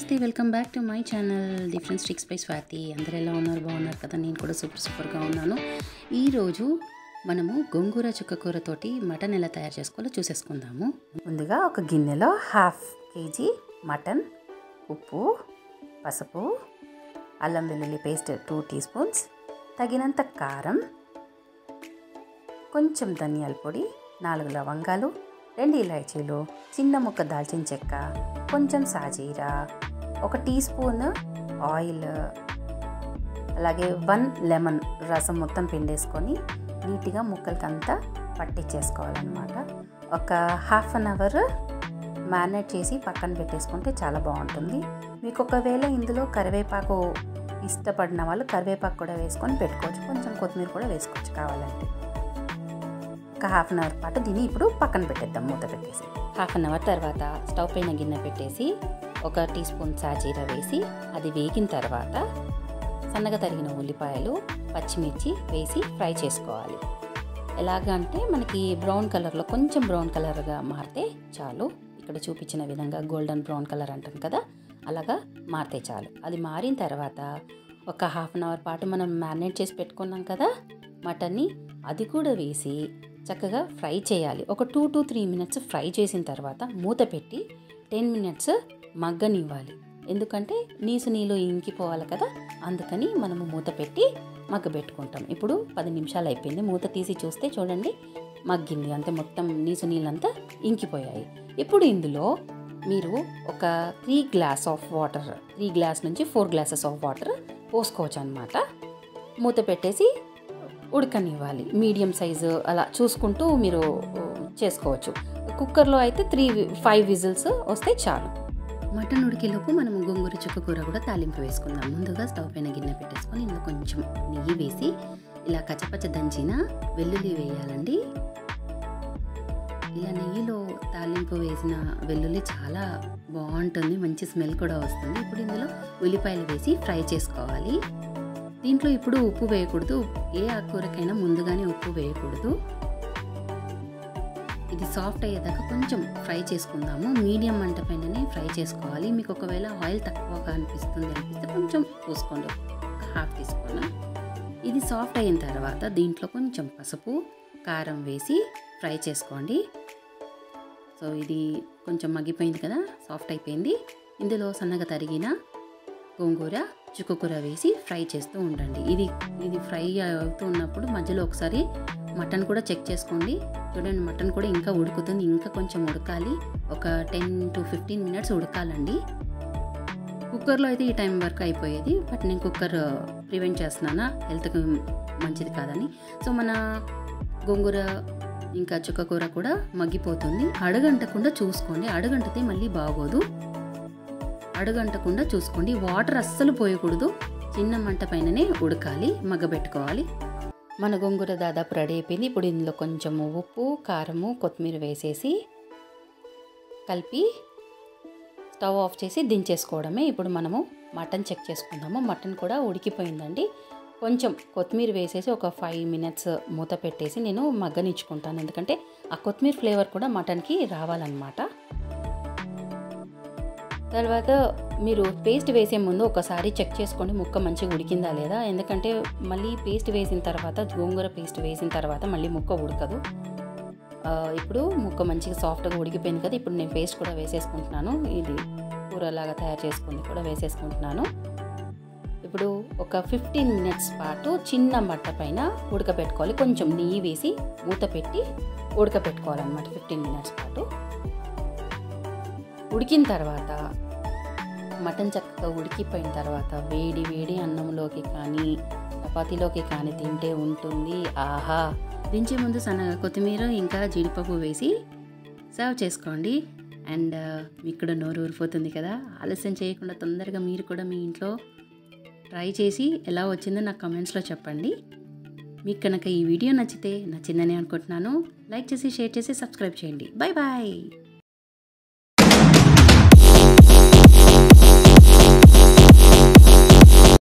నమస్తే, welcome back to my channel different sticks by Swathi. అందరూ ఎలా ఉన్నారు? బాగున్నారు కదా? నేను కూడా సూపర్గా ఉన్నాను. ఈరోజు మనము గోంగూర చుక్కకూరతోటి మటన్ ఎలా తయారు చేసుకోవాలో చూసేసుకుందాము. ముందుగా ఒక గిన్నెలో 1/2 kg మటన్, ఉప్పు, పసుపు, అల్లం వెల్లుల్లి పేస్ట్ 2 teaspoons, తగినంత కారం, కొంచెం ధనియాల పొడి, 4 లవంగాలు, 2 ఇలాచీలు, చిన్న ముక్క దాల్చిన చెక్క, కొంచెం సాజీరా, 1 teaspoon ఆయిల్, అలాగే 1 లెమన్ రసం మొత్తం పిండేసుకొని నీట్గా ముక్కలకంతా పట్టించేసుకోవాలన్నమాట. ఒక 1/2 hour మ్యారినేట్ చేసి పక్కన పెట్టేసుకుంటే చాలా బాగుంటుంది. మీకు ఒకవేళ ఇందులో కరివేపాకు ఇష్టపడిన వాళ్ళు కరివేపాకు కూడా వేసుకొని పెట్టుకోవచ్చు, కొంచెం కొత్తిమీర కూడా వేసుకోవచ్చు కావాలంటే. ఒక 1/2 hour పాటు దీన్ని ఇప్పుడు పక్కన పెట్టేద్దాం, మూత పెట్టేసి. 1/2 hour తర్వాత స్టవ్ పైన గిన్నె పెట్టేసి 1 teaspoon సాజీరా వేసి అది వేగిన తర్వాత సన్నగా తరిగిన ఉల్లిపాయలు, పచ్చిమిర్చి వేసి ఫ్రై చేసుకోవాలి. ఎలాగంటే మనకి బ్రౌన్ కలర్లో కొంచెం బ్రౌన్ కలర్గా మారితే చాలు. ఇక్కడ చూపించిన విధంగా గోల్డెన్ బ్రౌన్ కలర్ అంటాం కదా, అలాగా మారితే చాలు. అది మారిన తర్వాత ఒక 1/2 hour పాటు మనం మ్యారినేట్ చేసి పెట్టుకున్నాం కదా మటన్ని, అది కూడా వేసి చక్కగా ఫ్రై చేయాలి. ఒక 2 to 3 minutes ఫ్రై చేసిన తర్వాత మూత పెట్టి 10 minutes మగ్గనివ్వాలి. ఎందుకంటే నీళ్ళు ఇంకిపోవాలి కదా, అందుకని మనము మూత పెట్టి మగ్గబెట్టుకుంటాం. ఇప్పుడు 10 నిమిషాలు అయిపోయింది. మూత తీసి చూస్తే చూడండి మగ్గింది, అంతే మొత్తం నీళ్ళంతా ఇంకిపోయాయి. ఇప్పుడు ఇందులో మీరు ఒక 3 glasses ఆఫ్ వాటర్, 3 glasses నుంచి 4 glasses ఆఫ్ వాటర్ పోసుకోవచ్చు అన్నమాట. మూత పెట్టేసి ఉడకనివ్వాలి. మీడియం సైజు అలా చూసుకుంటూ మీరు చేసుకోవచ్చు. కుక్కర్లో అయితే 5 whistles వస్తే చాలు. మటన్ ఉడికేలోపు మనం గోంగూర చుక్కకూర కూడా తాలింపు వేసుకుందాం. ముందుగా స్టవ్ పైన గిన్నె పెట్టేసుకొని ఇందులో కొంచెం నెయ్యి వేసి ఇలా కచ్చపచ్చ దంచిన వెల్లుల్లి వేయాలండి. ఇలా నెయ్యిలో తాలింపు వేసిన వెల్లుల్లి చాలా బాగుంటుంది, మంచి స్మెల్ కూడా వస్తుంది. ఇప్పుడు ఇందులో ఉల్లిపాయలు వేసి ఫ్రై చేసుకోవాలి. దీంట్లో ఇప్పుడు ఉప్పు వేయకూడదు, ఏ ఆకుకూరకైనా ముందుగానే ఉప్పు వేయకూడదు. ఇది సాఫ్ట్ అయ్యేదాకా కొంచెం ఫ్రై చేసుకుందాము. మీడియం మంట పైననే ఫ్రై చేసుకోవాలి. మీకు ఒకవేళ ఆయిల్ తక్కువగా అనిపిస్తే కొంచెం పోసుకోండి, 1/2 teaspoon. ఇది సాఫ్ట్ అయిన తర్వాత దీంట్లో కొంచెం పసుపు, కారం వేసి ఫ్రై చేసుకోండి. సో ఇది కొంచెం మగ్గిపోయింది కదా, సాఫ్ట్ అయిపోయింది. ఇందులో సన్నగా తరిగిన గోంగూర చుక్కకూర వేసి ఫ్రై చేస్తూ ఉండండి. ఇది ఫ్రై అవుతూ ఉన్నప్పుడు మధ్యలో ఒకసారి మటన్ కూడా చెక్ చేసుకోండి. చూడండి మటన్ కూడా ఇంకా ఉడుకుతుంది, ఇంకా కొంచెం ఉడకాలి. ఒక 10 to 15 minutes ఉడకాలండి. కుక్కర్లో అయితే ఈ టైం వరకు అయిపోయేది, బట్ నేను కుక్కర్ ప్రివెంట్ చేస్తున్నాను, హెల్త్కి మంచిది కాదని. సో మన గోంగూర ఇంకా చుక్కకూర కూడా మగ్గిపోతుంది. అడుగంటకుండా చూసుకోండి, అడుగంటితే మళ్ళీ బాగోదు. అడుగంటకుండా చూసుకోండి. వాటర్ అస్సలు పోయకూడదు, చిన్న మంట పైననే ఉడకాలి, మగ్గబెట్టుకోవాలి. మన గోంగూర దాదాపు రెడీ అయిపోయింది. ఇప్పుడు ఇందులో కొంచెం ఉప్పు, కారము, కొత్తిమీర వేసేసి కలిపి స్టవ్ ఆఫ్ చేసి దించేసుకోవడమే. ఇప్పుడు మనము మటన్ చెక్ చేసుకుందాము. మటన్ కూడా ఉడికిపోయిందండి. కొంచెం కొత్తిమీర వేసేసి ఒక 5 minutes మూత పెట్టేసి నేను మగ్గనిచ్చుకుంటాను, ఎందుకంటే ఆ కొత్తిమీర ఫ్లేవర్ కూడా మటన్కి రావాలన్నమాట. తర్వాత మీరు పేస్ట్ వేసే ముందు ఒకసారి చెక్ చేసుకోండి ముక్క మంచిగా ఉడికిందా లేదా, ఎందుకంటే మళ్ళీ పేస్ట్ వేసిన తర్వాత, గోంగూర పేస్ట్ వేసిన తర్వాత మళ్ళీ ముక్క ఉడకదు. ఇప్పుడు ముక్క మంచిగా సాఫ్ట్గా ఉడికిపోయింది కదా, ఇప్పుడు నేను పేస్ట్ కూడా వేసేసుకుంటున్నాను. ఇది కూరలాగా తయారు చేసుకుంది కూడా వేసేసుకుంటున్నాను. ఇప్పుడు ఒక 15 minutes పాటు చిన్న మంట పైన ఉడకపెట్టుకోవాలి. కొంచెం నెయ్యి వేసి మూత పెట్టి ఉడకపెట్టుకోవాలన్నమాట 15 minutes పాటు. ఉడికిన తర్వాత మటన్ చక్కగా ఉడికిపోయిన తర్వాత వేడి వేడి అన్నంలోకి కానీ చపాతీలోకి కానీ తింటే ఉంటుంది ఆహా. దించే ముందు సన్నగా కొత్తిమీర ఇంకా జీడిపప్పు వేసి సర్వ్ చేసుకోండి. అండ్ మీకు కూడా నోరు ఊరిపోతుంది కదా. ఆలస్యం చేయకుండా తొందరగా మీరు కూడా మీ ఇంట్లో ట్రై చేసి ఎలా వచ్చిందో నాకు కమెంట్స్లో చెప్పండి. మీకు కనుక ఈ వీడియో నచ్చితే, నచ్చిందని అనుకుంటున్నాను, లైక్ చేసి షేర్ చేసి సబ్స్క్రైబ్ చేయండి. Bye bye.